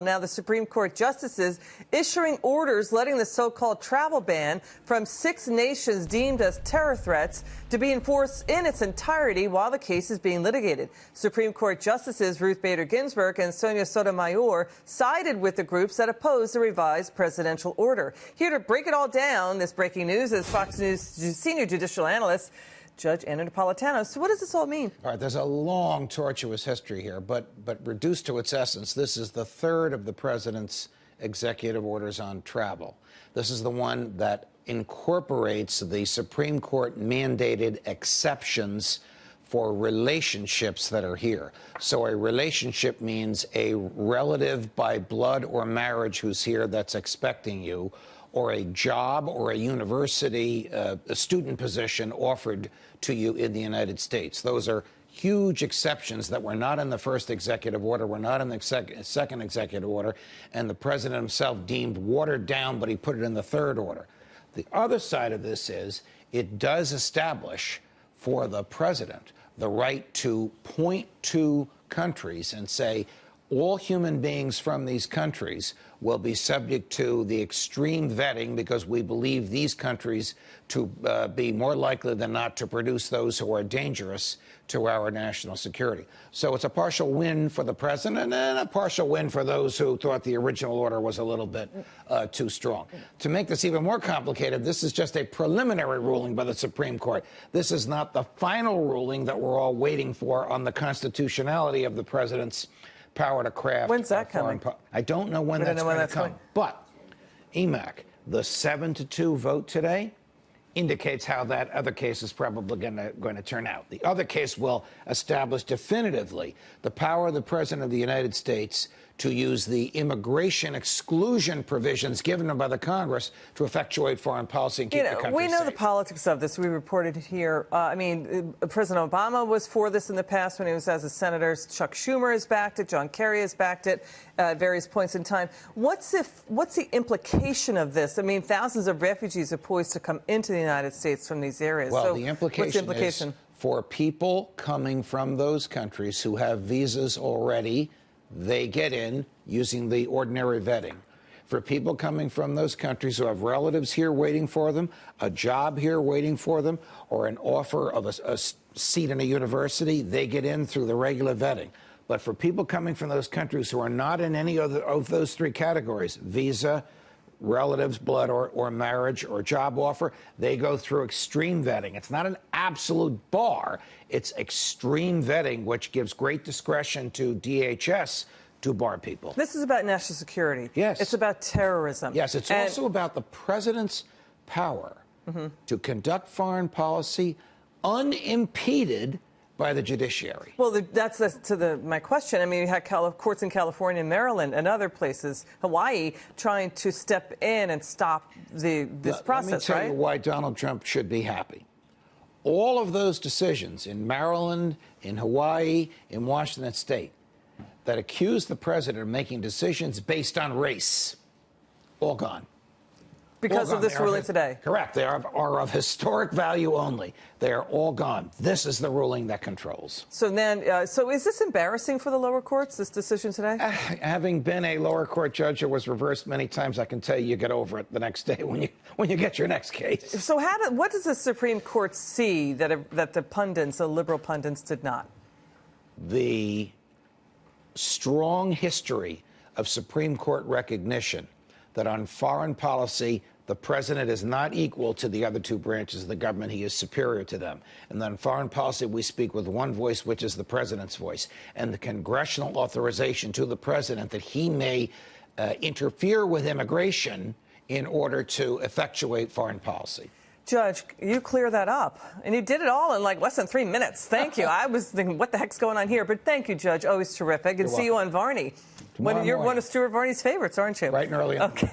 Now, the Supreme Court justices issuing orders letting the so-called travel ban from 6 nations deemed as terror threats to be enforced in its entirety while the case is being litigated. Supreme Court Justices Ruth Bader Ginsburg and Sonia Sotomayor sided with the groups that oppose the revised presidential order. Here to break it all down, this breaking news is Fox News senior judicial analyst Judge Anna Napolitano. So what does this all mean? All right, there's a long, tortuous history here, but reduced to its essence, this is the third of the president's executive orders on travel. This is the one that incorporates the Supreme Court mandated exceptions for relationships that are here. So a relationship means a relative by blood or marriage who's here that's expecting you, or a job or a university, a student position offered to you in the United States. Those are huge exceptions that were not in the first executive order, were not in the second executive order, and the president himself deemed watered down, but he put it in the third order. The other side of this is it does establish for the president the right to point to countries and say, all human beings from these countries will be subject to the extreme vetting because we believe these countries to be more likely than not to produce those who are dangerous to our national security. So it's a partial win for the president and a partial win for those who thought the original order was a little bit too strong. To make this even more complicated, this is just a preliminary ruling by the Supreme Court. This is not the final ruling that we're all waiting for on the constitutionality of the president's power to craft. When's that coming? I don't know when that's going to come. But, EMAC, the 7-2 vote today indicates how that other case is probably going to turn out. The other case will establish definitively the power of the President of the United States to use the immigration exclusion provisions given him by the Congress to effectuate foreign policy and keep the country we know safe. the politics of this. We reported it here. President Obama was for this in the past when he was as a senator. Chuck Schumer has backed it. John Kerry has backed it at various points in time. What's the implication of this? I mean, thousands of refugees are poised to come into the United States from these areas. Well, so the implication is for people coming from those countries who have visas already, they get in using the ordinary vetting. For people coming from those countries who have relatives here waiting for them, a job here waiting for them, or an offer of a seat in a university, they get in through the regular vetting. But for people coming from those countries who are not in any of those three categories, visa, relatives, blood or marriage or job offer, they go through extreme vetting. It's not an absolute bar. It's extreme vetting, which gives great discretion to DHS to bar people. This is about national security. Yes. It's about terrorism. Yes, it's also about the president's power to conduct foreign policy unimpeded by the judiciary. Well, that's my question. I mean, you had courts in California and Maryland and other places, Hawaii, trying to step in and stop this process, Let me tell you why Donald Trump should be happy. All of those decisions in Maryland, in Hawaii, in Washington State that accuse the president of making decisions based on race, all gone. Because of this ruling today. Correct. They are of historic value only. They are all gone. This is the ruling that controls. So then, so is this embarrassing for the lower courts, this decision today? Having been a lower court judge that was reversed many times, I can tell you get over it the next day when you get your next case. So what does the Supreme Court see that the pundits, the liberal pundits, did not? The strong history of Supreme Court recognition that on foreign policy, the president is not equal to the other two branches of the government. He is superior to them. And then foreign policy, we speak with one voice, which is the president's voice. And the congressional authorization to the president that he may interfere with immigration in order to effectuate foreign policy. Judge, you clear that up. And you did it all in like less than 3 minutes. Thank you. I was thinking, what the heck's going on here? But thank you, Judge. Always terrific. And see you on Varney. You're one of Stuart Varney's favorites, aren't you? Right and early on. Okay.